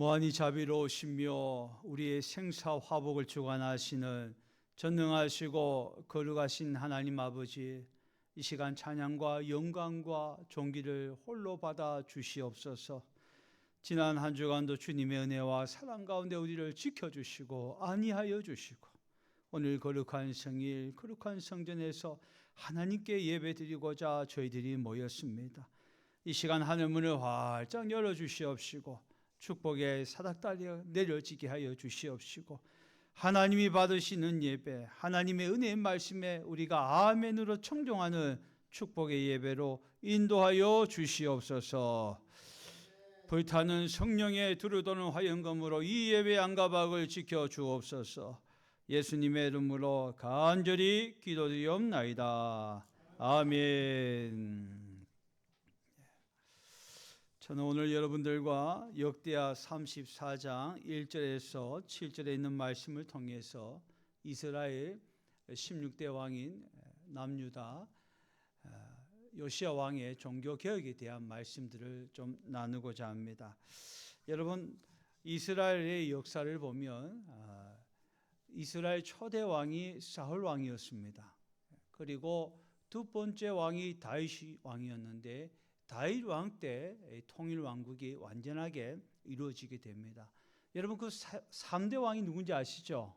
무한히 자비로우시며 우리의 생사 화복을 주관하시는 전능하시고 거룩하신 하나님 아버지, 이 시간 찬양과 영광과 존귀를 홀로 받아 주시옵소서. 지난 한 주간도 주님의 은혜와 사랑 가운데 우리를 지켜주시고 안위하여 주시고, 오늘 거룩한 성일, 거룩한 성전에서 하나님께 예배드리고자 저희들이 모였습니다. 이 시간 하늘문을 활짝 열어주시옵시고 축복의 사닥다리 내려지게 하여 주시옵시고, 하나님이 받으시는 예배, 하나님의 은혜의 말씀에 우리가 아멘으로 청종하는 축복의 예배로 인도하여 주시옵소서. 불타는 성령의 두루도는 화영검으로 이 예배 안가박을 지켜 주옵소서. 예수님의 이름으로 간절히 기도드리옵나이다. 아멘. 저는 오늘 여러분들과 역대하 34장 1절에서 7절에 있는 말씀을 통해서 이스라엘 16대 왕인 남유다 요시야 왕의 종교개혁에 대한 말씀들을 좀 나누고자 합니다. 여러분, 이스라엘의 역사를 보면 이스라엘 초대 왕이 사울 왕이었습니다. 그리고 두 번째 왕이 다윗 왕이었는데, 다윗 왕 때 통일 왕국이 완전하게 이루어지게 됩니다. 여러분, 그 3대 왕이 누군지 아시죠?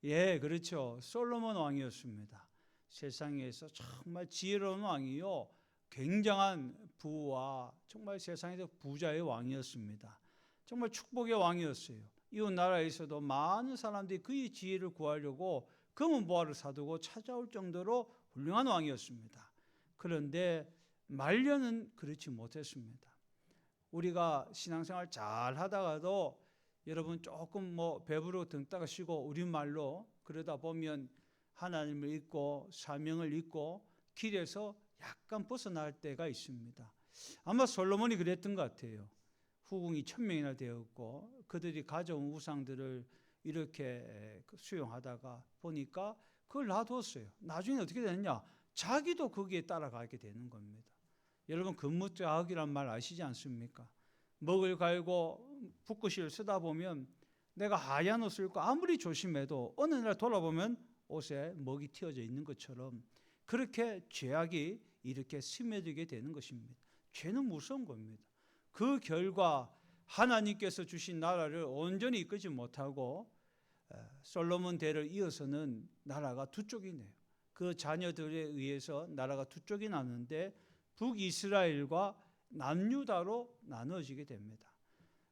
예, 그렇죠. 솔로몬 왕이었습니다. 세상에서 정말 지혜로운 왕이요, 굉장한 부와 정말 세상에서 부자의 왕이었습니다. 정말 축복의 왕이었어요. 이웃 나라에서도 많은 사람들이 그의 지혜를 구하려고 금은보화를 사두고 찾아올 정도로 훌륭한 왕이었습니다. 그런데 말년은 그렇지 못했습니다. 우리가 신앙생활 잘 하다가도 여러분 조금 배부르고 등따가 쉬고 우리말로 그러다 보면 하나님을 잊고 사명을 잊고 길에서 약간 벗어날 때가 있습니다. 아마 솔로몬이 그랬던 것 같아요. 후궁이 1000명이나 되었고 그들이 가져온 우상들을 이렇게 수용하다가 보니까 그걸 놔뒀어요. 나중에 어떻게 되느냐? 자기도 거기에 따라가게 되는 겁니다. 여러분, 근무자학이란 말 아시지 않습니까? 먹을 갈고 붓글씨를 쓰다 보면 내가 하얀 옷을 입고 아무리 조심해도 어느 날 돌아보면 옷에 먹이 튀어져 있는 것처럼 그렇게 죄악이 이렇게 스며들게 되는 것입니다. 죄는 무서운 겁니다. 그 결과 하나님께서 주신 나라를 온전히 이끌지 못하고 솔로몬 대를 이어서는 나라가 두 쪽이네요. 그 자녀들에 의해서 나라가 두 쪽이 나는데 북이스라엘과 남유다로 나눠지게 됩니다.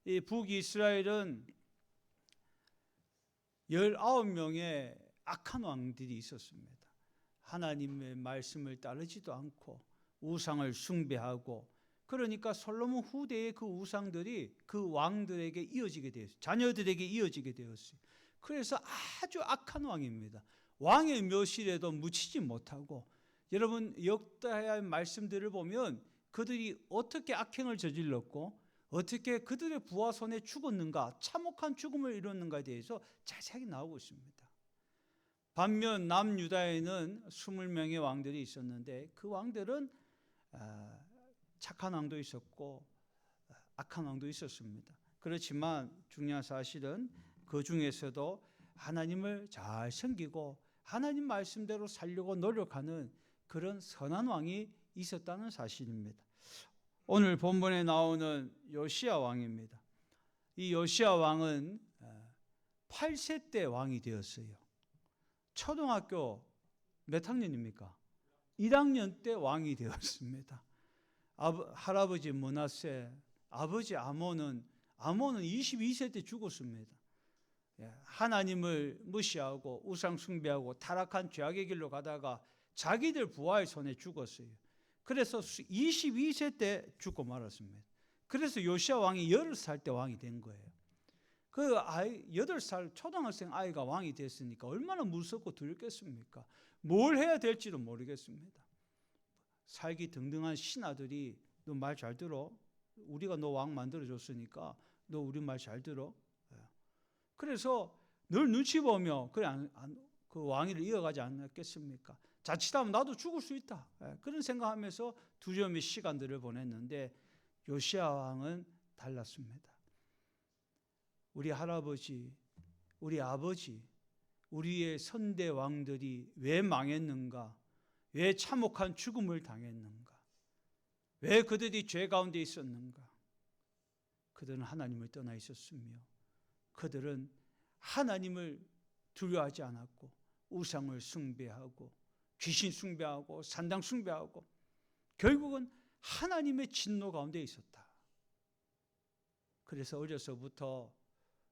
이 북이스라엘은 19명의 악한 왕들이 있었습니다. 하나님의 말씀을 따르지도 않고 우상을 숭배하고, 그러니까 솔로몬 후대의 그 우상들이 그 왕들에게 이어지게 되었어요. 자녀들에게 이어지게 되었어요. 그래서 아주 악한 왕입니다. 왕의 묘실에도 묻히지 못하고, 여러분 역대하의 말씀들을 보면 그들이 어떻게 악행을 저질렀고 어떻게 그들의 부하 손에 죽었는가, 참혹한 죽음을 이뤘는가에 대해서 자세하게 나오고 있습니다. 반면 남유다에는 20명의 왕들이 있었는데 그 왕들은 착한 왕도 있었고 악한 왕도 있었습니다. 그렇지만 중요한 사실은 그 중에서도 하나님을 잘 섬기고 하나님 말씀대로 살려고 노력하는 그런 선한 왕이 있었다는 사실입니다. 오늘 본문에 나오는 요시야 왕입니다. 이 요시야 왕은 8세 때 왕이 되었어요. 초등학교 몇 학년입니까? 1학년 때 왕이 되었습니다. 할아버지 므낫세, 아버지 아몬은 22세 때 죽었습니다. 하나님을 무시하고 우상 숭배하고 타락한 죄악의 길로 가다가 자기들 부하의 손에 죽었어요. 그래서 22세 때 죽고 말았습니다. 그래서 요시야 왕이 10살 때 왕이 된 거예요. 그 아이 8살 초등학생 아이가 왕이 됐으니까 얼마나 무섭고 두렵겠습니까? 뭘 해야 될지도 모르겠습니다. 살기 등등한 신하들이 너 말 잘 들어. 우리가 너 왕 만들어줬으니까 너 우리 말 잘 들어. 그래서 늘 눈치 보며 그 왕위를 이어가지 않았겠습니까? 자칫하면 나도 죽을 수 있다. 그런 생각하면서 두려움의 시간들을 보냈는데 요시야 왕은 달랐습니다. 우리 할아버지, 우리 아버지, 우리의 선대 왕들이 왜 망했는가? 왜 참혹한 죽음을 당했는가? 왜 그들이 죄 가운데 있었는가? 그들은 하나님을 떠나 있었으며 그들은 하나님을 두려워하지 않았고 우상을 숭배하고 귀신 숭배하고 산당 숭배하고 결국은 하나님의 진노 가운데 있었다. 그래서 어려서부터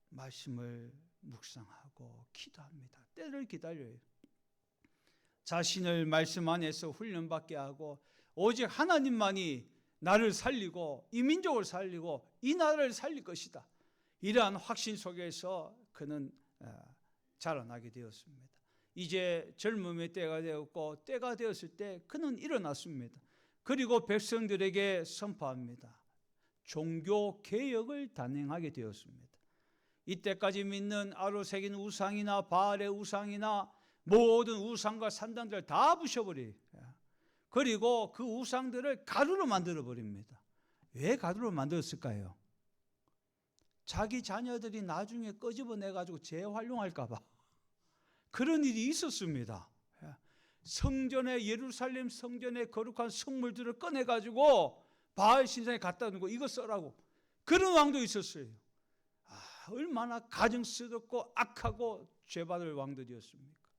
말씀을 묵상하고 기도합니다. 때를 기다려요. 자신을 말씀 안에서 훈련받게 하고 오직 하나님만이 나를 살리고 이 민족을 살리고 이 나라를 살릴 것이다. 이러한 확신 속에서 그는 자라나게 되었습니다. 이제 젊음의 때가 되었고 때가 되었을 때 그는 일어났습니다. 그리고 백성들에게 선포합니다. 종교 개혁을 단행하게 되었습니다. 이때까지 믿는 아로 새긴 우상이나 바알의 우상이나 모든 우상과 산당들을 다 부셔버려요. 그리고 그 우상들을 가루로 만들어 버립니다. 왜 가루로 만들었을까요? 자기 자녀들이 나중에 끄집어내가지고 재활용할까 봐. 그런 일이 있었습니다. 성전에 예루살렘 성전에 거룩한 성물들을 꺼내가지고 바알 신상에 갖다 놓고 이거 써라고. 그런 왕도 있었어요. 얼마나 가증스럽고 악하고 죄받을 왕들이었습니까?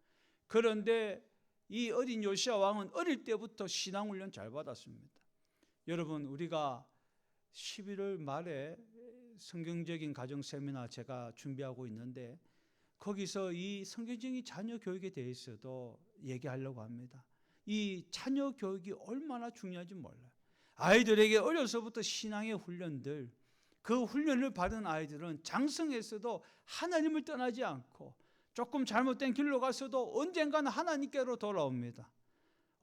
그런데 이 어린 요시야 왕은 어릴 때부터 신앙훈련 잘 받았습니다. 여러분, 우리가 11월 말에 성경적인 가정 세미나 제가 준비하고 있는데 거기서 이 성경적인 자녀 교육에 대해서도 얘기하려고 합니다. 이 자녀 교육이 얼마나 중요한지 몰라요. 아이들에게 어려서부터 신앙의 훈련들, 그 훈련을 받은 아이들은 장성에서도 하나님을 떠나지 않고 조금 잘못된 길로 가서도 언젠가는 하나님께로 돌아옵니다.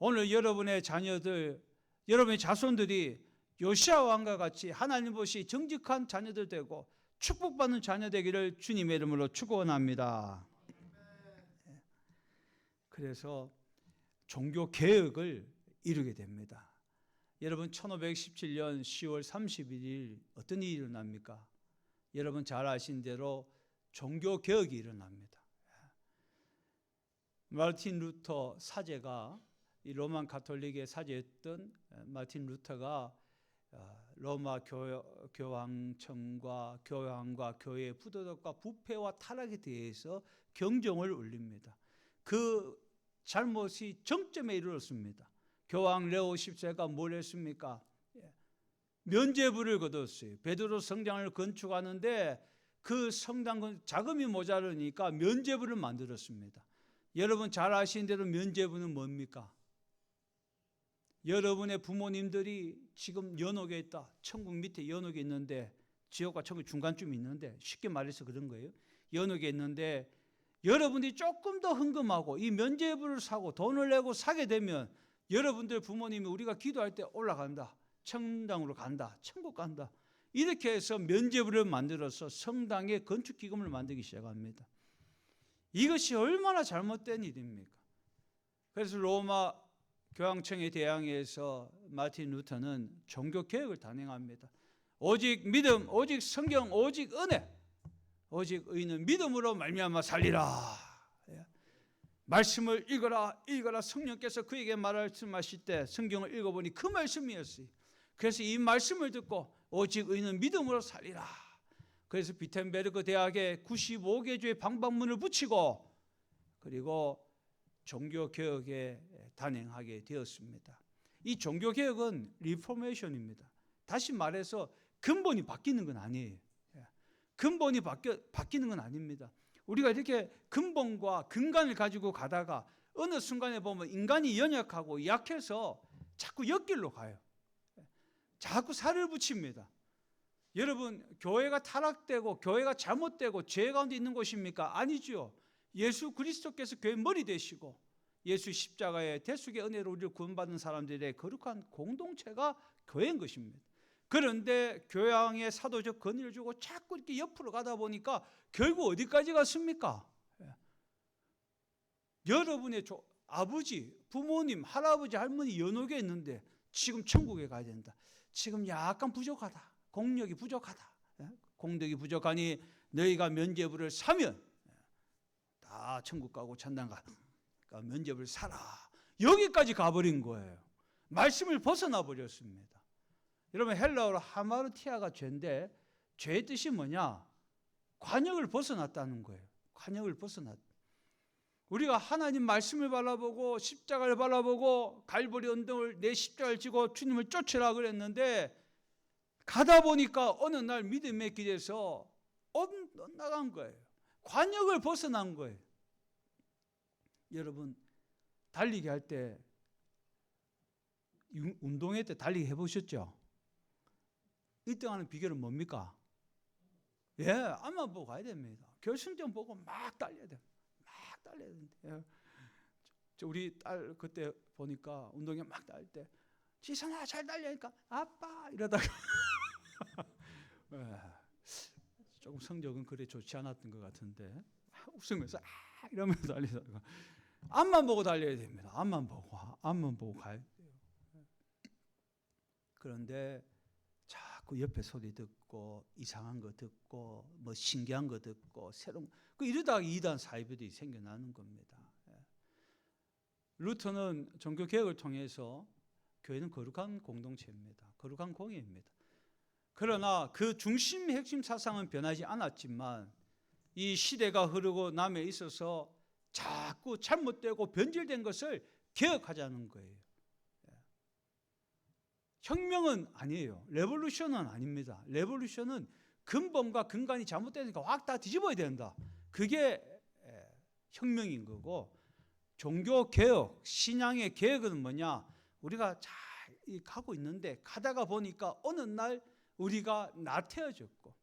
오늘 여러분의 자녀들, 여러분의 자손들이 요시야 왕과 같이 하나님 보시 정직한 자녀들 되고 축복받는 자녀 되기를 주님의 이름으로 축원합니다. 그래서 종교 개혁을 이루게 됩니다. 여러분 1517년 10월 31일 어떤 일이 일어납니까? 여러분 잘 아신 대로 종교 개혁이 일어납니다. 마르틴 루터 사제가 이 로만 가톨릭의 사제였던 마르틴 루터가 로마 교황청과 교황과 교회의 부도덕과 부패와 타락에 대해서 경종을 울립니다. 그 잘못이 정점에 이르렀습니다. 교황 레오 10세가 뭘 했습니까? 면죄부를 거뒀어요. 베드로 성당을 건축하는데 그 성당 자금이 모자르니까 면죄부를 만들었습니다. 여러분 잘 아시는 대로 면죄부는 뭡니까? 여러분의 부모님들이 지금 연옥에 있다. 천국 밑에 연옥에 있는데 지옥과 천국 중간쯤 있는데 쉽게 말해서 그런 거예요. 연옥에 있는데 여러분이 조금 더 헌금하고 이 면죄부를 사고 돈을 내고 사게 되면 여러분들 부모님이 우리가 기도할 때 올라간다. 천당으로 간다. 천국 간다. 이렇게 해서 면죄부를 만들어서 성당의 건축기금을 만들기 시작합니다. 이것이 얼마나 잘못된 일입니까? 그래서 로마 교황청에 대항해서 마틴 루터는 종교개혁을 단행합니다. 오직 믿음, 오직 성경, 오직 은혜, 오직 의는 믿음으로 말미암아 살리라. 말씀을 읽어라, 읽어라. 성령께서 그에게 말씀하실 때 성경을 읽어보니 그 말씀이었어요. 그래서 이 말씀을 듣고 오직 의는 믿음으로 살리라. 그래서 비텐베르크 대학에 95개 주의 방방문을 붙이고 그리고 종교개혁에 단행하게 되었습니다. 이 종교개혁은 리포메이션입니다. 다시 말해서 근본이 바뀌는 건 아니에요. 근본이 바뀌는 건 아닙니다. 우리가 이렇게 근본과 근간을 가지고 가다가 어느 순간에 보면 인간이 연약하고 약해서 자꾸 옆길로 가요. 자꾸 살을 붙입니다. 여러분, 교회가 타락되고 교회가 잘못되고 죄 가운데 있는 것입니까? 아니죠. 예수 그리스도께서 교회 머리 되시고 예수 십자가의 대속의 은혜로 우리를 구원받는 사람들의 거룩한 공동체가 교회인 것입니다. 그런데 교황의 사도적 권위를 주고 자꾸 이렇게 옆으로 가다 보니까 결국 어디까지 갔습니까? 여러분의 아버지, 부모님, 할아버지, 할머니 연옥에 있는데 지금 천국에 가야 된다. 지금 약간 부족하다. 공력이 부족하다. 공덕이 부족하니 너희가 면죄부를 사면 다 천국 가고 천당 가. 그러니까 면죄부를 사라. 여기까지 가버린 거예요. 말씀을 벗어나 버렸습니다. 여러분 헬라어로 하마르티아가 죄인데 죄의 뜻이 뭐냐? 관역을 벗어났다는 거예요. 관역을 벗어났다. 우리가 하나님 말씀을 바라보고 십자가를 바라보고 갈보리 언덕을 내 십자가를 지고 주님을 쫓으라 그랬는데 가다 보니까 어느 날 믿음의 길에서 나간 거예요. 관역을 벗어난 거예요. 여러분 달리기 할 때 운동회 때 달리기 해보셨죠? 1등하는 비결은 뭡니까? 예, 앞만 보고 가야 됩니다. 결승점 보고 막 달려야 돼요. 막 달려야 되는데 우리 딸 그때 보니까 운동회 막 달릴 때 지선아 잘 달려니까 아빠 이러다가 조금 성적은 그래 좋지 않았던 것 같은데 웃으면서 이러면서 달리다가 앞만 보고 달려야 됩니다. 앞만 보고 가야 돼요. 그런데 자꾸 옆에 소리 듣고 이상한 거 듣고 뭐 신기한 거 듣고 새로운 이러다가 이단 사이비들이 생겨나는 겁니다. 루터는 종교 개혁을 통해서 교회는 거룩한 공동체입니다. 거룩한 공예입니다. 그러나 그 중심 핵심 사상은 변하지 않았지만 이 시대가 흐르고 남에 있어서 자꾸 잘못되고 변질된 것을 개혁하자는 거예요. 혁명은 아니에요. 레볼루션은 아닙니다. 레볼루션은 근본과 근간이 잘못되니까 확 다 뒤집어야 된다. 그게 혁명인 거고 종교 개혁, 신앙의 개혁은 뭐냐? 우리가 잘 가고 있는데 가다가 보니까 어느 날 우리가 나태해졌고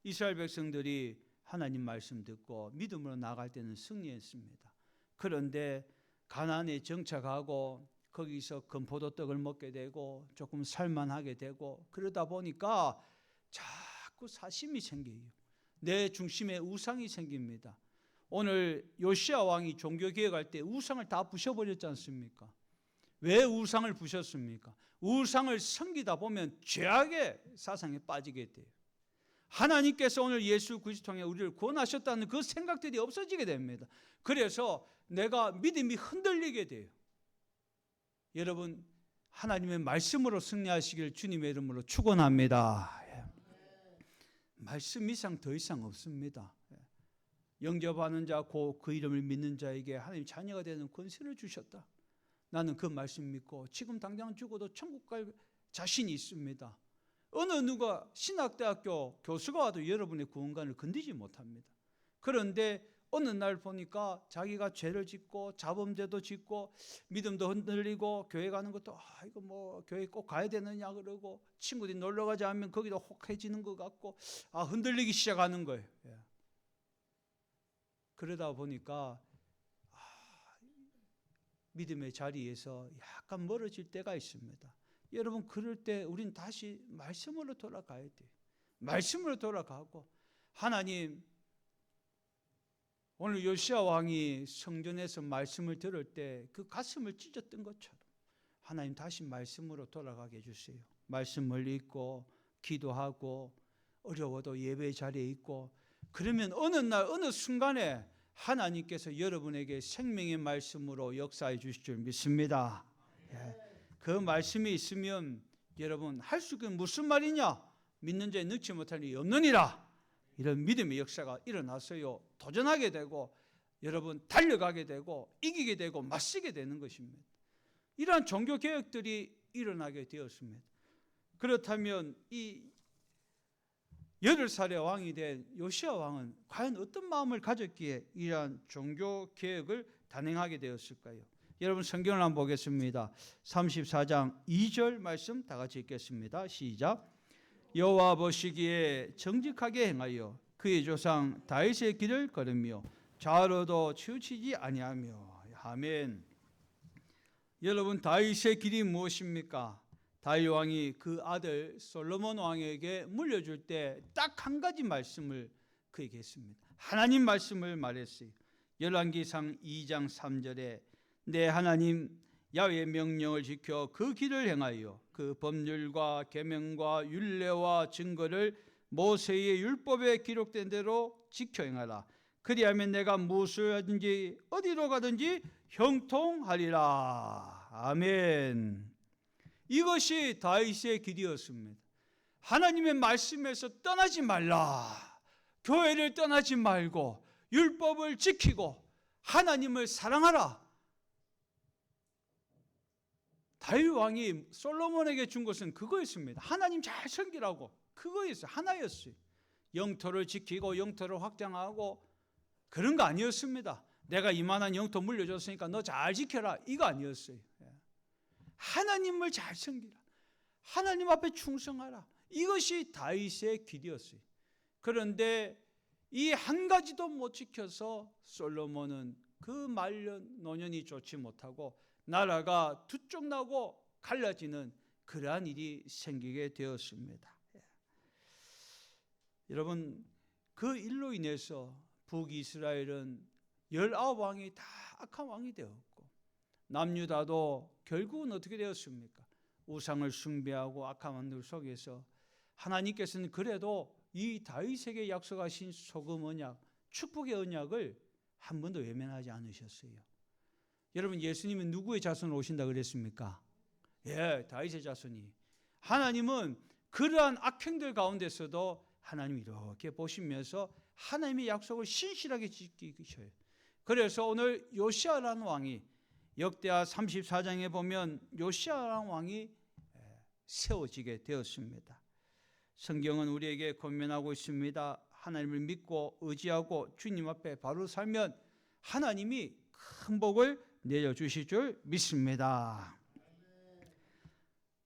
이스라엘 백성들이 하나님 말씀 듣고 믿음으로 나갈 때는 승리했습니다. 그런데 가나안에 정착하고 거기서 건포도떡을 먹게 되고 조금 살만하게 되고 그러다 보니까 자꾸 사심이 생겨요. 내 중심에 우상이 생깁니다. 오늘 요시야 왕이 종교개혁할 때 우상을 다 부셔버렸지 않습니까? 왜 우상을 부셨습니까? 우상을 섬기다 보면 죄악의 사상에 빠지게 돼요. 하나님께서 오늘 예수 그리스도 통해 우리를 구원하셨다는 그 생각들이 없어지게 됩니다. 그래서 내가 믿음이 흔들리게 돼요. 여러분 하나님의 말씀으로 승리하시길 주님의 이름으로 축원합니다. 말씀 이상 더 이상 없습니다. 영접하는 자, 그 이름을 믿는 자에게 하나님 자녀가 되는 권세를 주셨다. 나는 그 말씀 믿고 지금 당장 죽어도 천국 갈 자신이 있습니다. 어느 누가 신학대학교 교수가 와도 여러분의 구원관을 건드리지 못합니다. 그런데 어느 날 보니까 자기가 죄를 짓고 자범죄도 짓고 믿음도 흔들리고 교회 가는 것도 이거 뭐 교회 꼭 가야 되느냐 그러고 친구들이 놀러 가지 않으면 거기도 혹해지는 것 같고 흔들리기 시작하는 거예요. 그러다 보니까 믿음의 자리에서 약간 멀어질 때가 있습니다. 여러분 그럴 때 우린 다시 말씀으로 돌아가야 돼요. 말씀으로 돌아가고 하나님 오늘 요시야 왕이 성전에서 말씀을 들을 때 그 가슴을 찢었던 것처럼 하나님 다시 말씀으로 돌아가게 해주세요. 말씀을 읽고 기도하고 어려워도 예배 자리에 있고 그러면 어느 날 어느 순간에 하나님께서 여러분에게 생명의 말씀으로 역사해 주실 줄 믿습니다. 그 말씀이 있으면 여러분 할 수 있는 무슨 말이냐? 믿는 자에 넣지 못할 일이 없느니라. 이런 믿음의 역사가 일어나서요 도전하게 되고 여러분 달려가게 되고 이기게 되고 맞서게 되는 것입니다. 이러한 종교개혁들이 일어나게 되었습니다. 그렇다면 이 8살의 왕이 된 요시야 왕은 과연 어떤 마음을 가졌기에 이러한 종교개혁을 단행하게 되었을까요? 여러분 성경을 한번 보겠습니다. 34장 2절 말씀 다 같이 읽겠습니다. 시작. 여호와 보시기에 정직하게 행하여 그의 조상 다윗의 길을 걸으며 좌로도 치우치지 아니하며. 아멘. 여러분 다윗의 길이 무엇입니까? 다윗 왕이 그 아들 솔로몬 왕에게 물려줄 때 딱 한 가지 말씀을 그에게 했습니다. 하나님 말씀을 말했어요. 열왕기상 2장 3절에 내 하나님 야훼의 명령을 지켜 그 길을 행하여 그 법률과 계명과 율례와 증거를 모세의 율법에 기록된 대로 지켜 행하라. 그리하면 내가 무엇을 하든지 어디로 가든지 형통하리라. 아멘. 이것이 다윗의 길이었습니다. 하나님의 말씀에서 떠나지 말라. 교회를 떠나지 말고 율법을 지키고 하나님을 사랑하라. 다윗 왕이 솔로몬에게 준 것은 그거였습니다. 하나님 잘 섬기라고. 그거였어요. 하나였어요. 영토를 지키고 영토를 확장하고 그런 거 아니었습니다. 내가 이만한 영토 물려줬으니까 너 잘 지켜라. 이거 아니었어요. 하나님을 잘 섬기라. 하나님 앞에 충성하라. 이것이 다윗의 길이었어요. 그런데 이 한 가지도 못 지켜서 솔로몬은 그 말년 노년이 좋지 못하고 나라가 두 쪽 나고 갈라지는 그러한 일이 생기게 되었습니다. 여러분, 그 일로 인해서 북이스라엘은 19왕이 다 악한 왕이 되었고 남유다도 결국은 어떻게 되었습니까? 우상을 숭배하고 악한 왕들 속에서 하나님께서는 그래도 이 다윗에게 약속하신 소금 언약, 축복의 언약을 한 번도 외면하지 않으셨어요. 여러분, 예수님은 누구의 자손으로 오신다 그랬습니까? 예, 다윗의 자손이. 하나님은 그러한 악행들 가운데서도 하나님 이렇게 보시면서 하나님의 약속을 신실하게 지키셔요. 그래서 오늘 요시아라는 왕이 역대하 34장에 보면 요시아라는 왕이 세워지게 되었습니다. 성경은 우리에게 권면하고 있습니다. 하나님을 믿고 의지하고 주님 앞에 바로 살면 하나님이 큰 복을 내려주실 줄 믿습니다.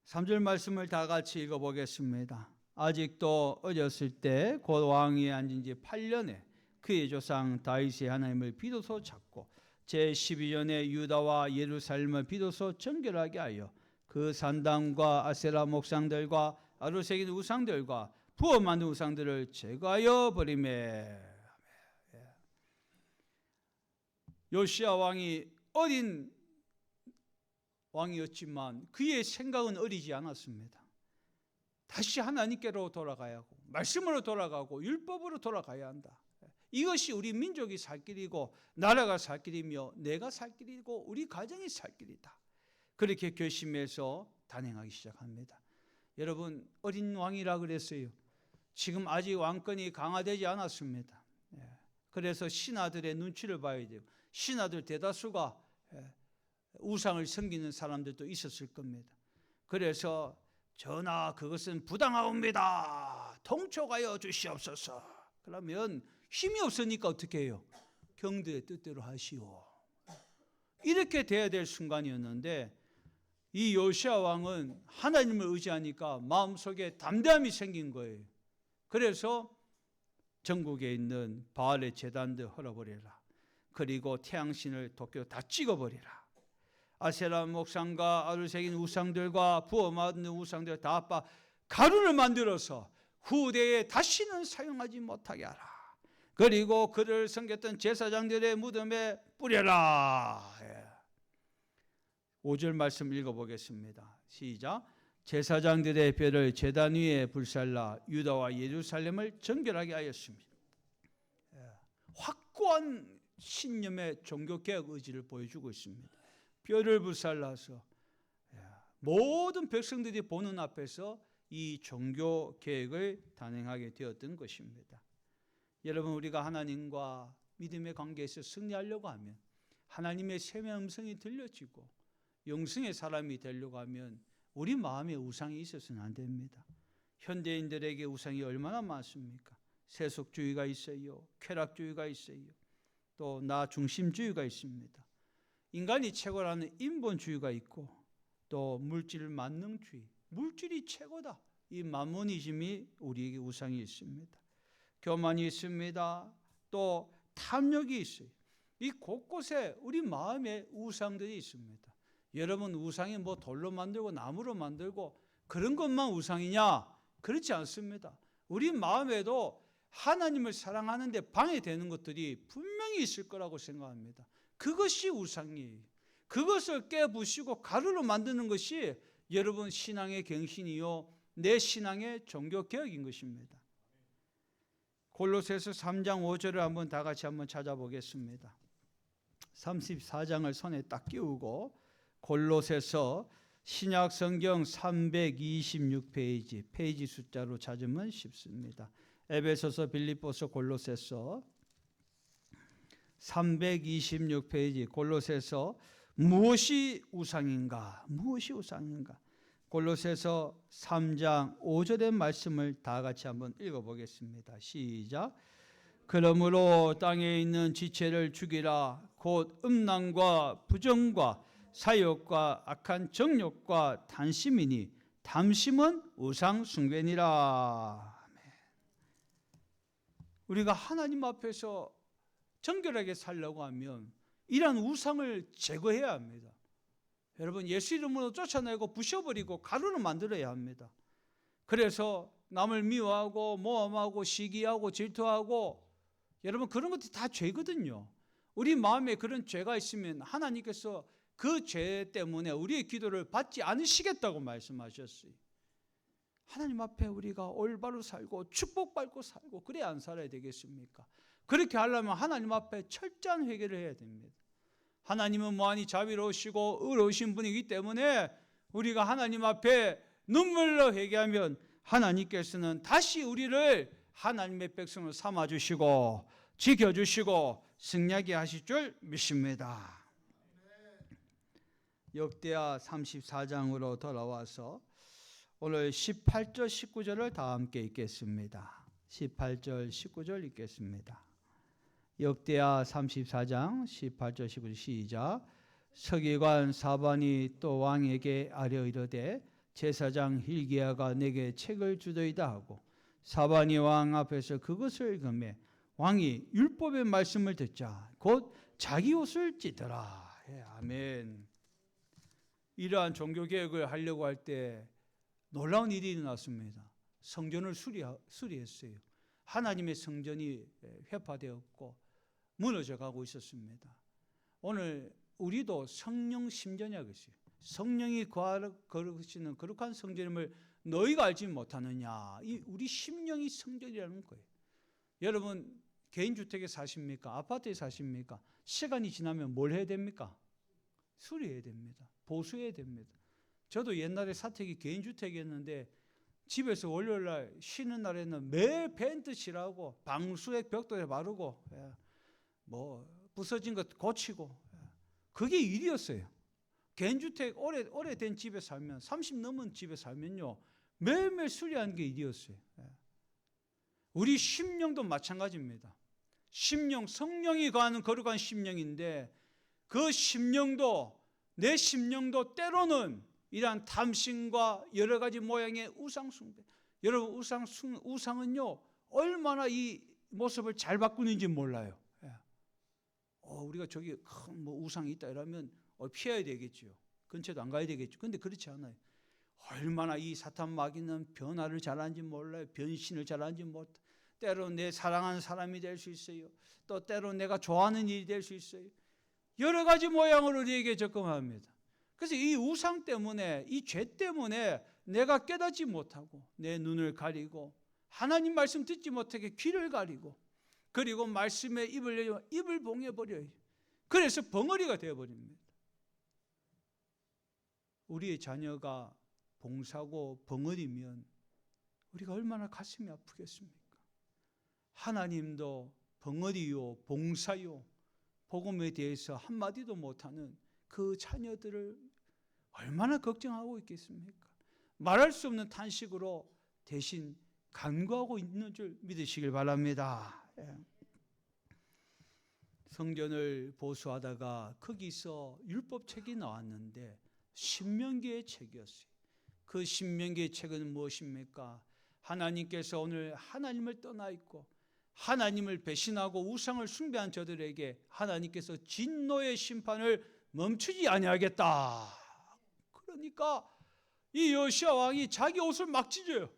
3절 말씀을 다 같이 읽어보겠습니다. 아직도 어렸을 때 곧 왕위에 앉은 지 8년에 그의 조상 다윗이 하나님을 비로소 찾고 제12년에 유다와 예루살렘을 비로소 정결하게 하여 그 산당과 아세라 목상들과 아로 새긴 우상들과 부어 만든 우상들을 제거하여 버리매. 요시야 왕이 어린 왕이었지만 그의 생각은 어리지 않았습니다. 다시 하나님께로 돌아가야 하고 말씀으로 돌아가고 율법으로 돌아가야 한다. 이것이 우리 민족이 살 길이고 나라가 살 길이며 내가 살 길이고 우리 가정이 살 길이다. 그렇게 결심해서 단행하기 시작합니다. 여러분, 어린 왕이라 그랬어요. 지금 아직 왕권이 강화되지 않았습니다. 그래서 신하들의 눈치를 봐야 돼요. 신하들 대다수가 우상을 섬기는 사람들도 있었을 겁니다. 그래서 전하, 그것은 부당하옵니다. 통촉하여 주시옵소서. 그러면 힘이 없으니까 어떻게 해요? 경들의 뜻대로 하시오. 이렇게 돼야 될 순간이었는데 이 요시야 왕은 하나님을 의지하니까 마음속에 담대함이 생긴 거예요. 그래서 전국에 있는 바알의 제단들 헐어버려라. 그리고 태양신을 도끼로 다 찍어버리라. 아세라 목상과 아를 새긴 우상들과 부어 만든 우상들 다 아빠 가루를 만들어서 후대에 다시는 사용하지 못하게 하라. 그리고 그를 섬겼던 제사장들의 무덤에 뿌려라. 5절 말씀 읽어보겠습니다. 시작. 제사장들의 뼈를 제단 위에 불살라 유다와 예루살렘을 정결하게 하였습니다. 확고한 신념의 종교개혁 의지를 보여주고 있습니다. 뼈를 불살라서 모든 백성들이 보는 앞에서 이 종교개혁을 단행하게 되었던 것입니다. 여러분, 우리가 하나님과 믿음의 관계에서 승리하려고 하면 하나님의 샘의 음성이 들려지고 영성의 사람이 되려고 하면 우리 마음에 우상이 있어서는 안 됩니다. 현대인들에게 우상이 얼마나 많습니까? 세속주의가 있어요. 쾌락주의가 있어요. 또 나 중심주의가 있습니다. 인간이 최고라는 인본주의가 있고 또 물질 만능주의, 물질이 최고다. 이 마모니즘이 우리에게 우상이 있습니다. 교만이 있습니다. 또 탐욕이 있어요. 이 곳곳에 우리 마음에 우상들이 있습니다. 여러분, 우상이 뭐 돌로 만들고 나무로 만들고 그런 것만 우상이냐? 그렇지 않습니다. 우리 마음에도 하나님을 사랑하는데 방해되는 것들이 분명히 있을 거라고 생각합니다. 그것이 우상이에요. 그것을 깨부시고 가루로 만드는 것이 여러분 신앙의 갱신이요 내 신앙의 종교개혁인 것입니다. 골로새서 3장 5절을 한번 다 같이 한번 찾아보겠습니다. 34장을 손에 딱 끼우고 골로새서 신약 성경 326페이지, 페이지 숫자로 찾으면 쉽습니다. 에베소서, 빌립보서, 골로새서 326페이지, 골로새서 무엇이 우상인가? 무엇이 우상인가? 골로새서 3장 5절의 말씀을 다 같이 한번 읽어보겠습니다. 시작. 그러므로 땅에 있는 지체를 죽이라. 곧 음란과 부정과 사욕과 악한 정욕과 탐심이니 탐심은 우상 숭배니라. 우리가 하나님 앞에서 정결하게 살려고 하면 이러한 우상을 제거해야 합니다. 여러분, 예수 이름으로 쫓아내고 부셔버리고 가루로 만들어야 합니다. 그래서 남을 미워하고 모함하고 시기하고 질투하고, 여러분, 그런 것들이 다 죄거든요. 우리 마음에 그런 죄가 있으면 하나님께서 그 죄 때문에 우리의 기도를 받지 않으시겠다고 말씀하셨어요. 하나님 앞에 우리가 올바로 살고 축복받고 살고 그래야 안 살아야 되겠습니까? 그렇게 하려면 하나님 앞에 철저한 회개를 해야 됩니다. 하나님은 무한히 자비로우시고 의로우신 분이기 때문에 우리가 하나님 앞에 눈물로 회개하면 하나님께서는 다시 우리를 하나님의 백성으로 삼아주시고 지켜주시고 승리하게 하실 줄 믿습니다. 역대하 34장으로 돌아와서 오늘 18절 19절을 다 함께 읽겠습니다. 18절 19절 읽겠습니다. 역대하 34장 18절 19절 시작. 서기관 사반이 또 왕에게 아뢰어 이르되 제사장 hil기야가 내게 책을 주더이다 하고 사반이 왕 앞에서 그것을 읽으매 왕이 율법의 말씀을 듣자 곧 자기 옷을 찢더라. 아멘. 이러한 종교개혁을 하려고 할 때 놀라운 일이 일어났습니다. 성전을 수리했어요. 하나님의 성전이 회파되었고 무너져 가고 있었습니다. 오늘 우리도 성령 심전이라고 했어요. 성령이 거하시는 거룩한 성전임을 너희가 알지 못하느냐. 이 우리 심령이 성전이라는 거예요. 여러분, 개인주택에 사십니까? 아파트에 사십니까? 시간이 지나면 뭘 해야 됩니까? 수리해야 됩니다. 보수해야 됩니다. 저도 옛날에 사택이 개인주택이었는데 집에서 월요일날 쉬는 날에는 매일 페인트 칠하고 방수액 벽돌에 바르고 뭐 부서진 것 고치고 그게 일이었어요. 개인주택 오래된 집에 살면 30 넘은 집에 살면요 매일매일 수리하는 게 일이었어요. 우리 심령도 마찬가지입니다. 심령, 성령이 거하는 거룩한 심령인데 그 심령도 내 심령도 때로는 이러한 탐심과 여러 가지 모양의 우상 숭배. 여러분, 우상은요 얼마나 이 모습을 잘 바꾸는지 몰라요. 우리가 저기 큰 뭐 우상이 있다 이러면 피해야 되겠죠. 근처도 안 가야 되겠죠. 근데 그렇지 않아요. 얼마나 이 사탄 마귀는 변화를 잘하는지 몰라요. 변신을 잘하는지 몰라요. 때로는 내 사랑하는 사람이 될 수 있어요. 또 때로는 내가 좋아하는 일이 될 수 있어요. 여러 가지 모양으로 우리에게 접근합니다. 그래서 이 우상 때문에, 이 죄 때문에 내가 깨닫지 못하고 내 눈을 가리고 하나님 말씀 듣지 못하게 귀를 가리고 그리고 말씀에 입을 봉해버려요. 그래서 벙어리가 되어버립니다. 우리의 자녀가 봉사고 벙어리면 우리가 얼마나 가슴이 아프겠습니까? 하나님도 벙어리요, 봉사요, 복음에 대해서 한마디도 못하는 그 자녀들을 얼마나 걱정하고 있겠습니까? 말할 수 없는 탄식으로 대신 간구하고 있는 줄 믿으시길 바랍니다. 성전을 보수하다가 거기서 율법책이 나왔는데 신명기의 책이었어요. 그 신명기의 책은 무엇입니까? 하나님께서 오늘 하나님을 떠나 있고 하나님을 배신하고 우상을 숭배한 저들에게 하나님께서 진노의 심판을 멈추지 아니하겠다. 그러니까 이 요시야 왕이 자기 옷을 막 찢어요.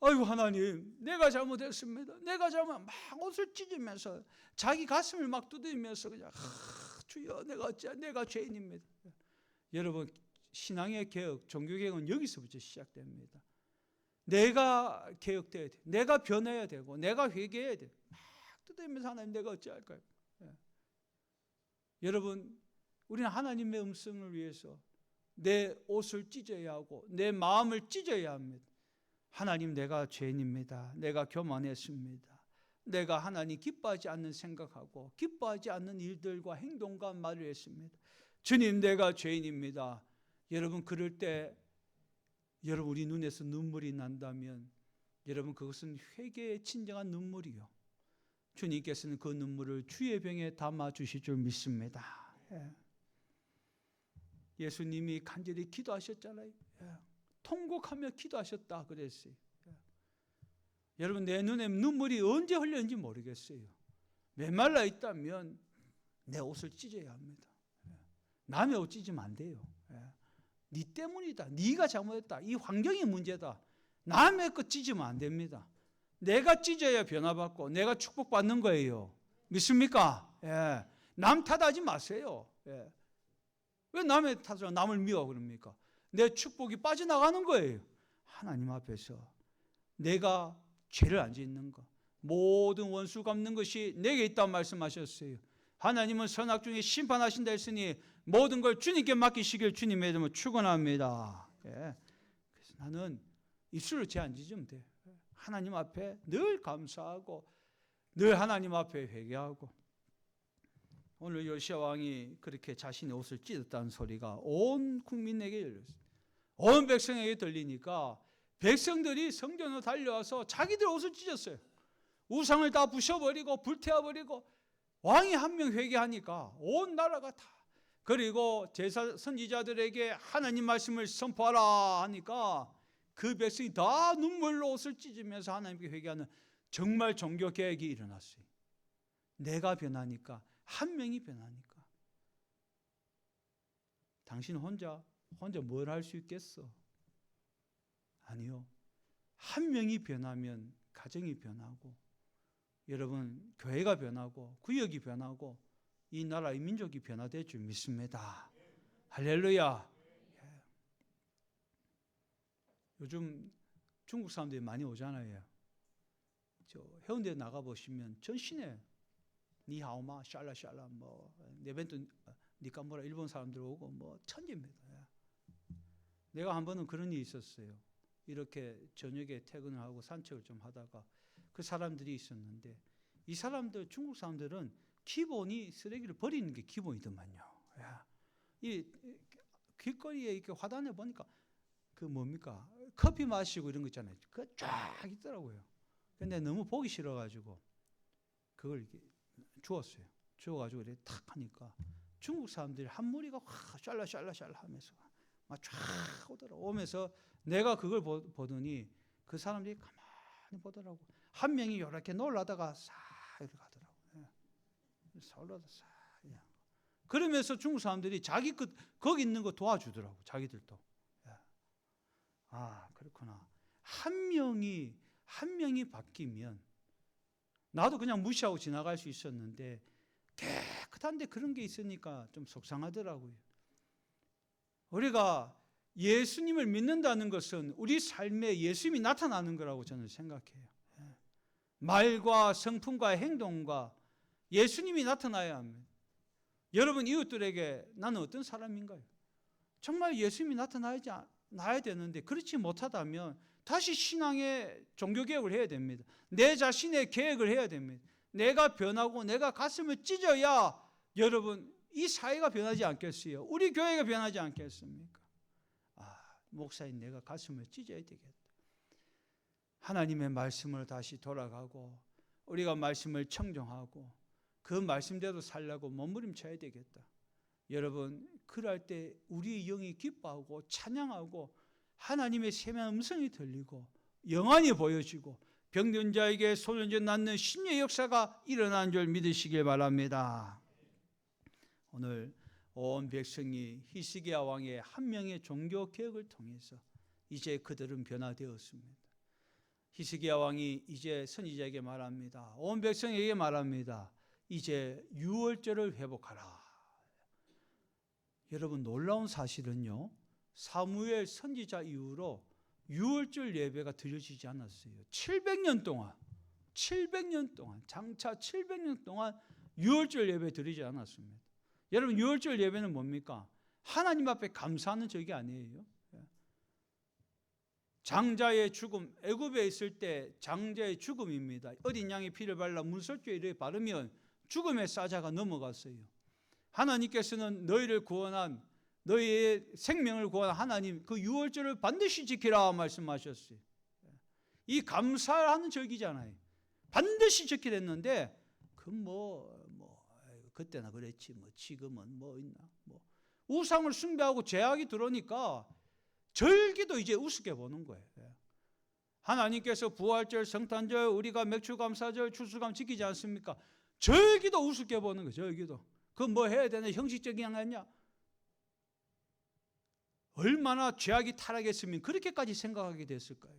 아이고 하나님, 내가 잘못했습니다. 내가 막 옷을 찢으면서 자기 가슴을 막 두드리면서 그냥 주여 내가 죄인입니다. 여러분, 신앙의 개혁, 종교개혁은 여기서부터 시작됩니다. 내가 개혁돼야 돼. 내가 변해야 되고 내가 회개해야 돼. 막 뜯으면서 하나님 내가 어찌할까요? 여러분, 우리는 하나님의 음성을 위해서 내 옷을 찢어야 하고 내 마음을 찢어야 합니다. 하나님, 내가 죄인입니다. 내가 교만했습니다. 내가 하나님 기뻐하지 않는 생각하고 기뻐하지 않는 일들과 행동과 말을 했습니다. 주님, 내가 죄인입니다. 여러분, 그럴 때 여러분 우리 눈에서 눈물이 난다면 여러분 그것은 회개의 진정한 눈물이요. 주님께서는 그 눈물을 주의 병에 담아 주실 줄 믿습니다. 예수님이 간절히 기도하셨잖아요. 통곡하며 기도하셨다 그랬어요. 여러분, 내 눈에 눈물이 언제 흘렸는지 모르겠어요. 메말라 있다면 내 옷을 찢어야 합니다. 남의 옷 찢으면 안 돼요. 네 때문이다. 네가 잘못했다. 이 환경이 문제다. 남의 것 찢으면 안 됩니다. 내가 찢어야 변화받고 내가 축복받는 거예요. 믿습니까? 남 탓하지 마세요. 왜 남의 탓을 남을 미워 그럽니까? 내 축복이 빠져나가는 거예요. 하나님 앞에서 내가 죄를 안 짓는 것, 모든 원수 갚는 것이 내게 있다고 말씀하셨어요. 하나님은 선악 중에 심판하신다 했으니 모든 걸 주님께 맡기시길 주님의 이름으로 축원합니다. 그래서 나는 입술로 죄 안 짓으면 돼. 하나님 앞에 늘 감사하고 늘 하나님 앞에 회개하고. 오늘 요시야 왕이 그렇게 자신의 옷을 찢었다는 소리가 온 국민에게 열렸어요. 온 백성에게 들리니까 백성들이 성전으로 달려와서 자기들 옷을 찢었어요. 우상을 다 부셔버리고 불태워버리고 왕이 한 명 회개하니까 온 나라가 다. 그리고 제사 선지자들에게 하나님 말씀을 선포하라 하니까 그 백성이 다 눈물로 옷을 찢으면서 하나님께 회개하는 정말 종교 개혁이 일어났어요. 내가 변하니까, 한 명이 변하니까. 당신 혼자 뭘 할 수 있겠어? 아니요. 한 명이 변하면 가정이 변하고, 여러분 교회가 변하고 구역이 변하고 이 나라의 민족이 변화될 줄 믿습니다. 할렐루야. 요즘 중국 사람들이 많이 오잖아요. 저 해운대 나가 보시면 전신에 니하오마 샬라샬라 뭐 네벤토 니까모라 일본 사람들 오고 뭐 천지입니다. 내가 한 번은 그런 일이 있었어요. 이렇게 저녁에 퇴근을 하고 산책을 좀 하다가 그 사람들이 있었는데, 이 사람들, 중국 사람들은 기본이 쓰레기를 버리는 게 기본이더만요. 이 길거리에 이렇게 화단에 보니까 그 뭡니까? 커피 마시고 이런 거 있잖아요. 그 쫙 있더라고요. 근데 너무 보기 싫어가지고 그걸 이렇게 주웠어요. 주워가지고 이렇게 탁 하니까 중국 사람들이 한 무리가 확 샬라샬라샬라 하면서 막 쫙 오더라고. 오면서 내가 그걸 보더니 그 사람들이 가만히 보더라고. 한 명이 이렇게 놀라다가 싹 이렇게 가더라고. 서울라다 싹. 그러면서 중국 사람들이 자기 거기 있는 거 도와주더라고. 자기들도. 아, 그렇구나. 한 명이 바뀌면 나도 그냥 무시하고 지나갈 수 있었는데 깨끗한데 그런 게 있으니까 좀 속상하더라고요. 우리가 예수님을 믿는다는 것은 우리 삶에 예수님이 나타나는 거라고 저는 생각해요. 말과 성품과 행동과 예수님이 나타나야 합니다. 여러분, 이웃들에게 나는 어떤 사람인가요? 정말 예수님이 나타나야 되는데 그렇지 못하다면 다시 신앙의 종교개혁을 해야 됩니다. 내 자신의 개혁을 해야 됩니다. 내가 변하고 내가 가슴을 찢어야 여러분 이 사회가 변하지 않겠어요? 우리 교회가 변하지 않겠습니까? 목사인 내가 가슴을 찢어야 되겠다. 하나님의 말씀을 다시 돌아가고 우리가 말씀을 청정하고 그 말씀대로 살려고 몸부림쳐야 되겠다. 여러분, 그럴 때 우리의 영이 기뻐하고 찬양하고 하나님의 세미한 음성이 들리고 영안이 보여지고 병든 자에게 소년제 낫는 신의 역사가 일어나는 줄 믿으시길 바랍니다. 오늘 온 백성이 히스기야 왕의 한 명의 종교 개혁을 통해서 이제 그들은 변화되었습니다. 히스기야 왕이 이제 선지자에게 말합니다. 온 백성에게 말합니다. 이제 유월절을 회복하라. 여러분, 놀라운 사실은요, 사무엘 선지자 이후로 유월절 예배가 드려지지 않았어요. 700년 동안 장차 700년 동안 유월절 예배 드리지 않았습니다. 여러분, 유월절 예배는 뭡니까? 하나님 앞에 감사하는 적이 아니에요. 장자의 죽음, 애굽에 있을 때 장자의 죽음입니다. 어린 양의 피를 발라 문설주에 이르게 바르면 죽음의 사자가 넘어갔어요. 하나님께서는 너희를 구원한, 너희의 생명을 구원한 하나님, 그 유월절을 반드시 지키라 말씀하셨어요. 이 감사하는 절기잖아요. 반드시 지켜야 됐는데, 그때나 그랬지, 지금은 있나, 우상을 숭배하고 죄악이 들어오니까 절기도 이제 우습게 보는 거예요. 하나님께서 부활절, 성탄절, 우리가 맥주감사절, 추수감 지키지 않습니까? 절기도 우습게 보는 거예요. 절기도. 해야 되나? 형식적인 거냐? 얼마나 죄악이 타락했으면 그렇게까지 생각하게 됐을까요?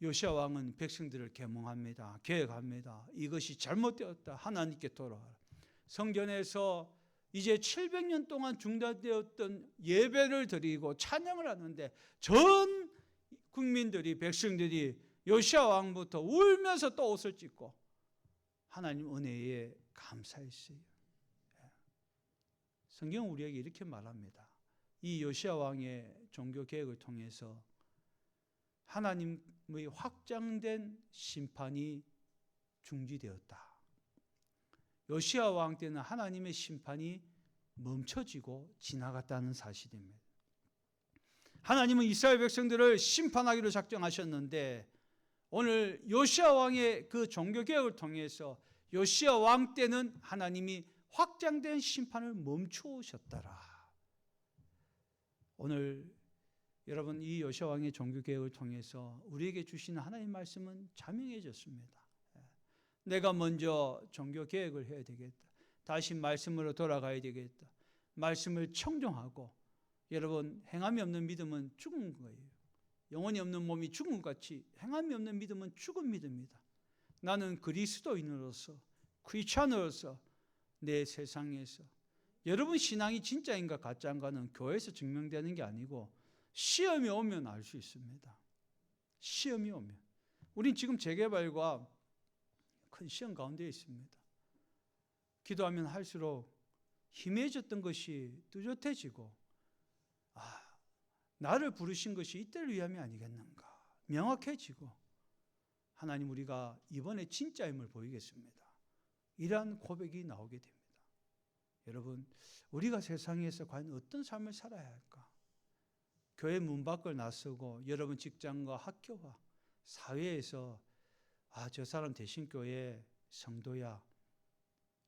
요시야 왕은 백성들을 계몽합니다. 계획합니다. 이것이 잘못되었다. 하나님께 돌아와라. 성전에서 이제 700년 동안 중단되었던 예배를 드리고 찬양을 하는데 전 국민들이, 백성들이 요시야 왕부터 울면서 또 옷을 찢고 하나님 은혜에 감사했어요. 성경은 우리에게 이렇게 말합니다. 이 요시야 왕의 종교 개혁을 통해서 하나님의 확장된 심판이 중지되었다. 요시야 왕 때는 하나님의 심판이 멈춰지고 지나갔다는 사실입니다. 하나님은 이스라엘 백성들을 심판하기로 작정하셨는데 오늘 요시야 왕의 그 종교 개혁을 통해서 요시야 왕 때는 하나님이 확장된 심판을 멈추셨더라. 오늘 여러분, 이 요시야 왕의 종교 개혁을 통해서 우리에게 주시는 하나님 말씀은 자명해졌습니다. 내가 먼저 종교 개혁을 해야 되겠다. 다시 말씀으로 돌아가야 되겠다. 말씀을 청종하고, 여러분, 행함이 없는 믿음은 죽은 거예요. 영혼이 없는 몸이 죽은 것 같이 행함이 없는 믿음은 죽은 믿음이다. 나는 그리스도인으로서, 크리스찬으로서 내 세상에서, 여러분 신앙이 진짜인가 가짜인가는 교회에서 증명되는 게 아니고 시험이 오면 알 수 있습니다. 시험이 오면. 우린 지금 재개발과 큰 시험 가운데 있습니다. 기도하면 할수록 희미해졌던 것이 뚜렷해지고, 나를 부르신 것이 이때를 위함이 아니겠는가 명확해지고, 하나님, 우리가 이번에 진짜임을 보이겠습니다. 이러한 고백이 나오게 됩니다. 여러분, 우리가 세상에서 과연 어떤 삶을 살아야 할까? 교회 문 밖을 나서고 여러분 직장과 학교와 사회에서 저 사람 대신교회 성도야,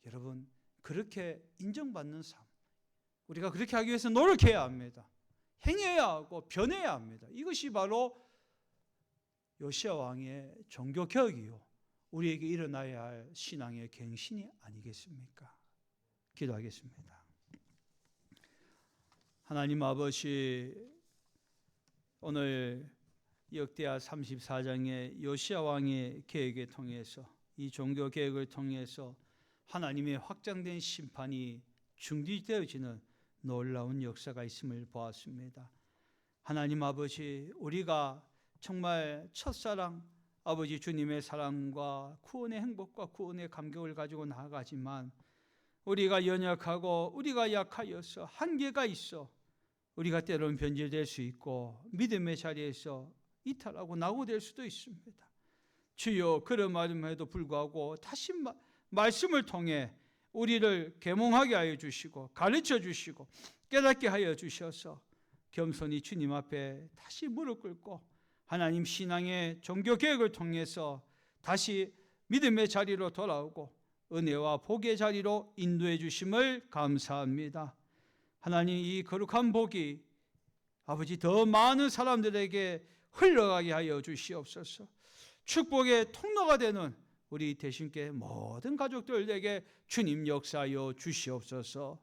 여러분, 그렇게 인정받는 삶, 우리가 그렇게 하기 위해서 노력해야 합니다. 행해야 하고 변해야 합니다. 이것이 바로 요시야 왕의 종교 개혁이요, 우리에게 일어나야 할 신앙의 갱신이 아니겠습니까? 기도하겠습니다. 하나님 아버지, 오늘 역대하 34장의 요시야 왕의 계획에 통해서, 이 종교 개혁을 통해서 하나님의 확장된 심판이 중지되어지는 놀라운 역사가 있음을 보았습니다. 하나님 아버지, 우리가 정말 첫사랑 아버지 주님의 사랑과 구원의 행복과 구원의 감격을 가지고 나아가지만 우리가 연약하고 우리가 약하여서 한계가 있어 우리가 때로는 변질될 수 있고 믿음의 자리에서 이탈하고 낙오될 수도 있습니다. 주여, 그런 말임에도 불구하고 다시 말씀을 통해 우리를 계몽하게 하여 주시고 가르쳐 주시고 깨닫게 하여 주셔서 겸손히 주님 앞에 다시 무릎 꿇고 하나님 신앙의 종교 개혁을 통해서 다시 믿음의 자리로 돌아오고 은혜와 복의 자리로 인도해 주심을 감사합니다. 하나님, 이 거룩한 복이 아버지 더 많은 사람들에게 흘러가게 하여 주시옵소서. 축복의 통로가 되는 우리 대신께 모든 가족들에게 주님 역사하여 주시옵소서.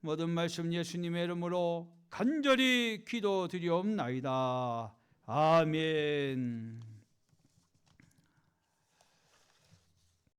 모든 말씀 예수님의 이름으로 간절히 기도드리옵나이다. 아멘.